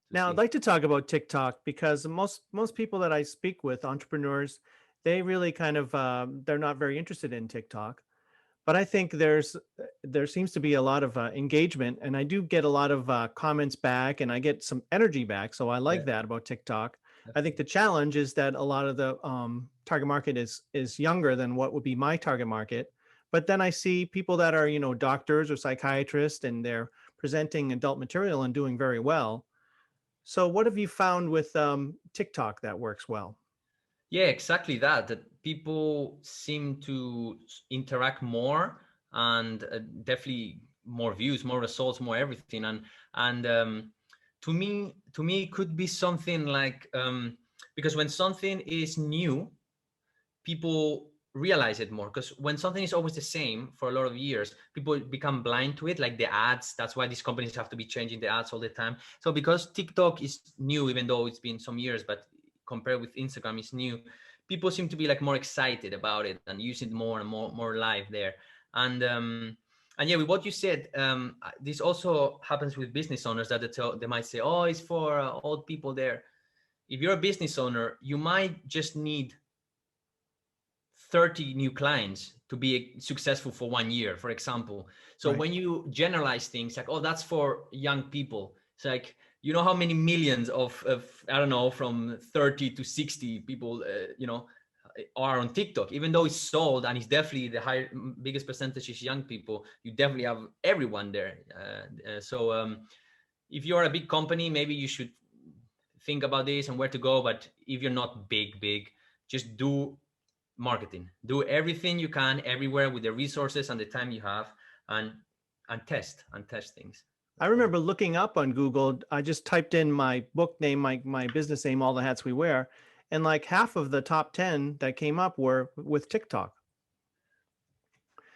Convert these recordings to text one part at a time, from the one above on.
to Now, I'd see. like to talk about TikTok because most people that I speak with, entrepreneurs, they really kind of they're not very interested in TikTok. But I think there seems to be a lot of engagement, and I do get a lot of comments back, and I get some energy back. So I like Yeah, that about TikTok. I think definitely. the challenge is that a lot of the target market is younger than what would be my target market. But then I see people that are doctors or psychiatrists, and they're presenting adult material and doing very well. So what have you found with TikTok that works well? Yeah, exactly that. That people seem to interact more and definitely more views, more results, more everything. And to me, it could be something like because when something is new, people realize it more, because when something is always the same for a lot of years, people become blind to it, like the ads. That's why these companies have to be changing the ads all the time. So because TikTok is new, even though it's been some years, but compared with Instagram, it's new, people seem to be like more excited about it and use it more and more live there. And um and yeah, with what you said, this also happens with business owners, that they might say, oh, it's for old people there. If you're a business owner, you might just need 30 new clients to be successful for 1 year, for example. So Right. when you generalize things like, oh, that's for young people, it's like, you know how many millions of I don't know, from 30 to 60 people, are on TikTok. Even though it's sold and it's definitely the biggest percentage is young people, you definitely have everyone there. So if you're a big company, maybe you should think about this and where to go. But if you're not big, just do marketing. Do everything you can everywhere with the resources and the time you have, and and test things. I That's what I. remember looking up on Google. I just typed in my book name, my business name, all the hats we wear, and like half of the top 10 that came up were with TikTok.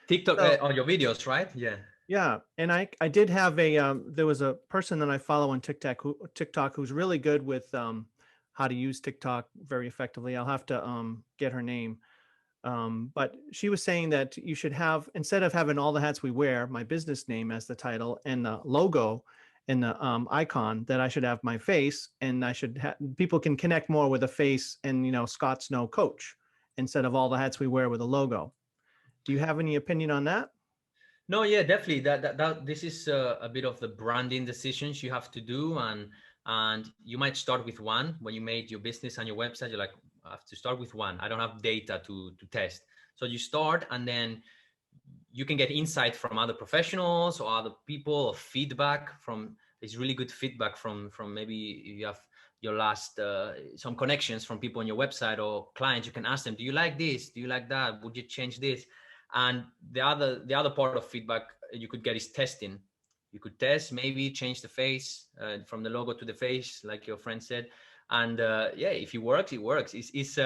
TikTok So on your videos, right? Yeah. yeah, and I did have a there was a person that I follow on TikTok who's really good with how to use TikTok very effectively. I'll have to get her name. But she was saying that you should have, instead of having all the hats we wear, my business name as the title and the logo and the icon, that I should have my face, and I should people can connect more with a face and Scott Snow coach instead of all the hats we wear with a logo. Do you have any opinion on that? No, yeah, definitely. That this is a bit of the branding decisions you have to do, and you might start with one when you made your business and your website. You're like, I have to start with one. I don't have data to test. So you start, and then you can get insight from other professionals or other people, or feedback from. There's really good feedback from maybe you have your last some connections from people on your website or clients. You can ask them, do you like this, do you like that, would you change this? And the other part of feedback you could get is testing. You could test, maybe change the face, from the logo to the face, like your friend said. And yeah, if it works, it works. It's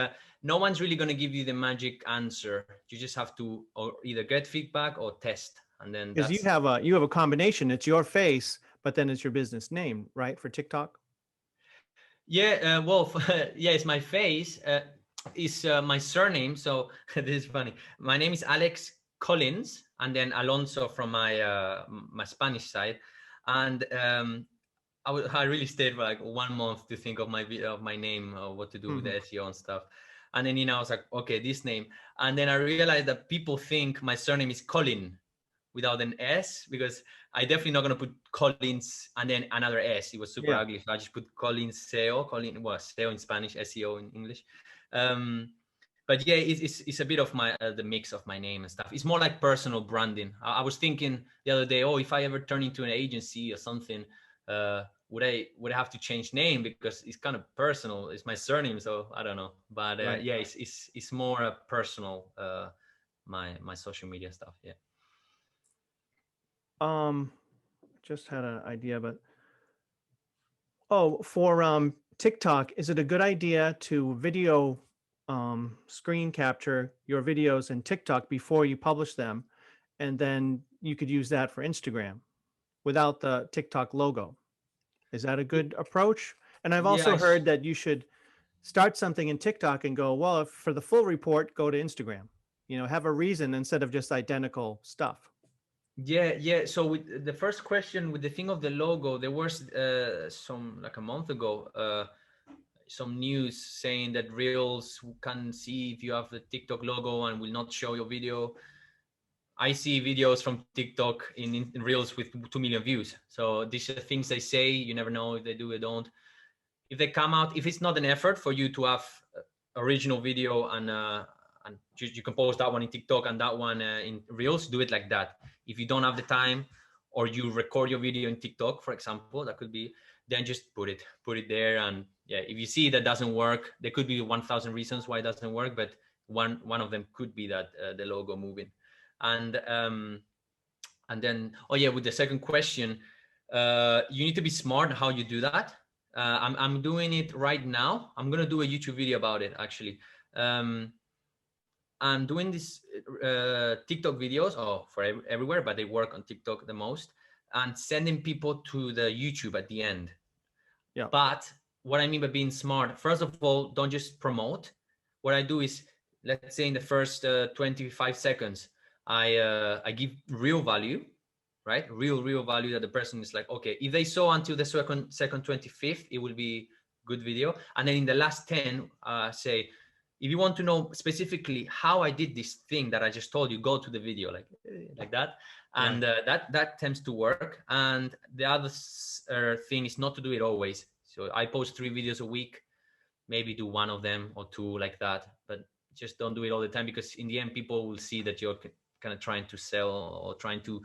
no one's really going to give you the magic answer. You just have to or either get feedback or test, and then Because that's. you have a combination. It's your face, but then it's your business name, right? For TikTok. Yeah, well, yeah, it's my face. Is my surname. So this is funny. My name is Alex Collins, and then Alonso from my Spanish side. And I really stayed for like 1 month to think of my name, or what to do with Hmm. the SEO and stuff. And then I was like, okay, this name. And then I realized that people think my surname is Colin without an S, because I definitely not gonna put Collins and then another S. It was super Yeah. ugly. So I just put Collins SEO, Colin, well, SEO in Spanish, SEO in English. Um, but yeah, it's a bit of my the mix of my name and stuff. It's more like personal branding. I was thinking the other day, oh, if I ever turn into an agency or something, would I have to change name, because it's kind of personal. It's my surname, so I don't know. But Right. yeah, it's more personal. My social media stuff. Yeah. Um, just had an idea, but oh, for TikTok, is it a good idea to video screen capture your videos in TikTok before you publish them, and then you could use that for Instagram without the TikTok logo? Is that a good approach? And I've Yeah, also heard that you should start something in TikTok and go, well, if for the full report, go to Instagram. Have a reason instead of just identical stuff. Yeah. So with the first question, with the thing of the logo, there was some like a month ago, some news saying that Reels can see if you have the TikTok logo and will not show your video. I see videos from TikTok in Reels with 2 million views. So these are things they say. You never know if they do or don't. If they come out, if it's not an effort for you to have original video and you can post that one in TikTok and that one in Reels, do it like that. If you don't have the time, or you record your video in TikTok, for example, that could be, then just put it there. And yeah, if you see that doesn't work, there could be 1,000 reasons why it doesn't work, but one of them could be that the logo moving. And and then, oh yeah, with the second question, you need to be smart how you do that. I'm doing it right now. I'm gonna do a YouTube video about it actually. Um, I'm doing these TikTok videos, for everywhere, but they work on TikTok the most, and sending people to the YouTube at the end. Yeah. But what I mean by being smart, first of all, don't just promote. What I do is, let's say in the first 25 seconds, I give real value, right? Real value that the person is like, okay, if they saw until the second 25th, it will be good video. And then in the last 10, say, if you want to know specifically how I did this thing that I just told you, go to the video, like that. And that tends to work. And the other thing is not to do it always. So I post 3 videos a week, maybe do one of them or two like that, but just don't do it all the time, because in the end, people will see that you're kind of trying to sell or trying to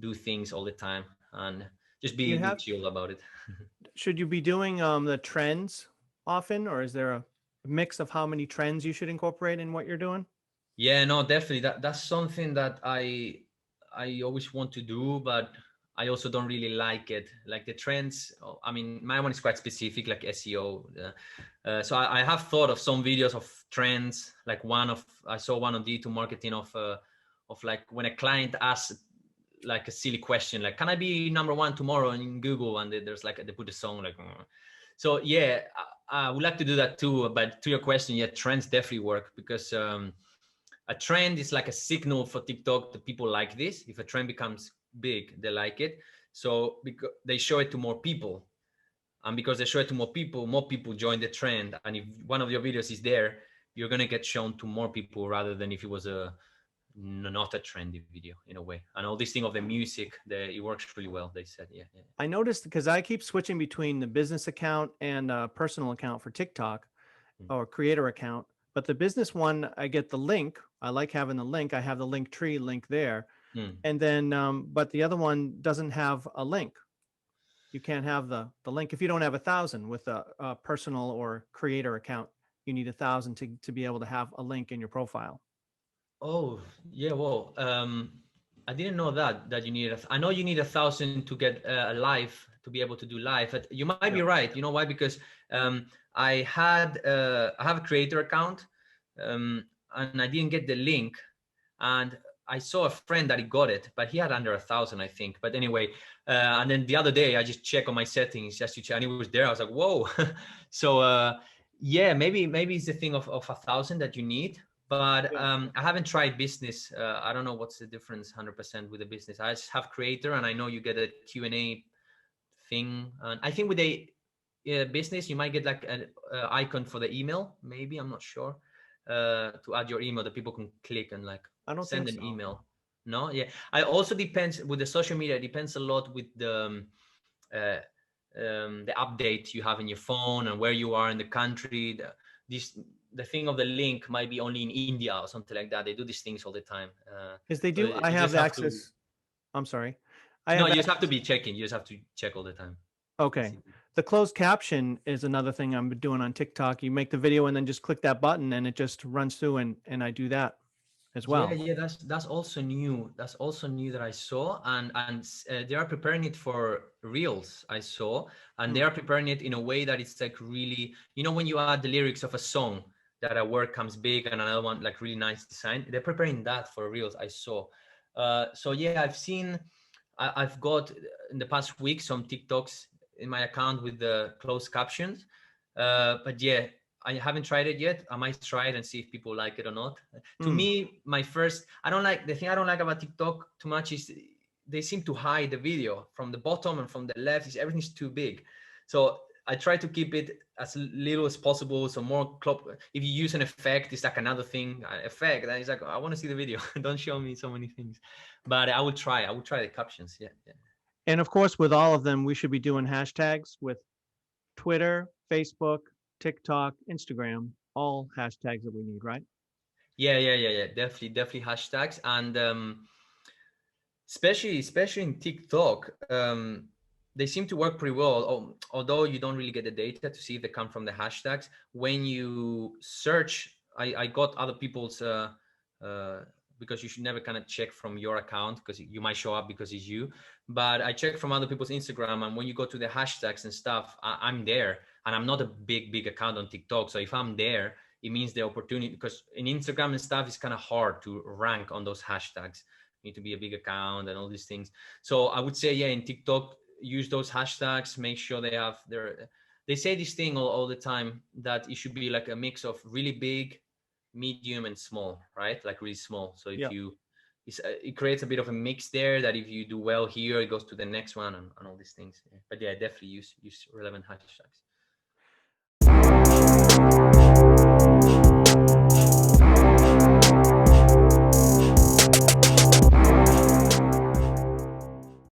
do things all the time, and just Do you be have, chill about it. should you be doing the trends often, or is there a mix of how many trends you should incorporate in what you're doing? Yeah, no, definitely. That's something that I always want to do, but I also don't really like it. Like the trends. I mean, my one is quite specific, like SEO. So I have thought of some videos of trends. Like I saw one on D2 marketing of like when a client asks like a silly question, like, "Can I be number one tomorrow in Google?" And there's like they put a song like. So yeah, I would like to do that too. But to your question, yeah, trends definitely work, because a trend is like a signal for TikTok that people like this. If a trend becomes big, they like it. So because they show it to more people, and because they show it to more people join the trend. And if one of your videos is there, you're gonna get shown to more people rather than if it was not a trendy video in a way. And all this thing of the music, it works really well. They said, yeah, yeah. I noticed because I keep switching between the business account and a personal account for TikTok or creator account. But the business one, I get the link. I like having the link. I have the link tree link there. Mm. And then, but the other one doesn't have a link. You can't have the link if you don't have 1,000 with a personal or creator account. You need 1,000 to be able to have a link in your profile. Oh, yeah. Well, I didn't know that you need I know you need 1,000 to get a live, to be able to do live. But you might be Yeah. right. You know why? Because I have a creator account, and I didn't get the link, and I saw a friend that he got it, but he had under 1,000, I think. But anyway, and then the other day I just checked on my settings just to check, and it was there. I was like, whoa. So yeah, maybe it's the thing of 1,000 that you need. But Yeah. I haven't tried business. I don't know what's the difference 100% with the business. I just have creator, and I know you get a Q&A thing. And I think with a business, you might get like an icon for the email. Maybe, I'm not sure. To add your email that people can click and like I don't send think an so. email. No, yeah. I also depends with the social media. It depends a lot with uh, the update you have in your phone and where you are in the country. The thing of the link might be only in India or something like that. They do these things all the time. Because they So do, I you have just have to. access. I'm sorry. I No, have you just have to access. be checking. You just have to check all the time. Okay. Basically. The closed caption is another thing I'm doing on TikTok. You make the video and then just click that button and it just runs through and I do that as Yeah, well. yeah, that's also new. That's also new that I saw, and they are preparing it for reels. I saw, and they Hmm. are preparing it in a way that it's like really, when you add the lyrics of a song, that a word comes big and another one like really nice design. They're preparing that for reels. I saw. So yeah, I've seen. I've got in the past week some TikToks in my account with the closed captions, but yeah, I haven't tried it yet. I might try it and see if people like it or not. To Hmm. me, I don't like the thing I don't like about TikTok too much is they seem to hide the video from the bottom and from the left. Everything's too big. So I try to keep it as little as possible. So more if you use an effect, it's like another thing, effect. And it's like, I want to see the video. Don't show me so many things. But I will try the captions. Yeah. And of course, with all of them, we should be doing hashtags with Twitter, Facebook, TikTok, Instagram, all hashtags that we need, right? Yeah. Definitely hashtags. And especially in TikTok, they seem to work pretty well. Although you don't really get the data to see if they come from the hashtags. When you search, I got other people's because you should never kind of check from your account, because you might show up because it's you. But I check from other people's Instagram, and when you go to the hashtags and stuff, I'm there, and I'm not a big account on TikTok. So if I'm there, it means the opportunity, because in Instagram and stuff, it's kind of hard to rank on those hashtags. You need to be a big account and all these things. So I would say, yeah, in TikTok, use those hashtags, make sure they have they say this thing all the time, that it should be like a mix of really big, medium, and small, right? Like really small. So if it creates a bit of a mix there, that if you do well here, it goes to the next one, and all these things. Yeah. But yeah, definitely use relevant hashtags.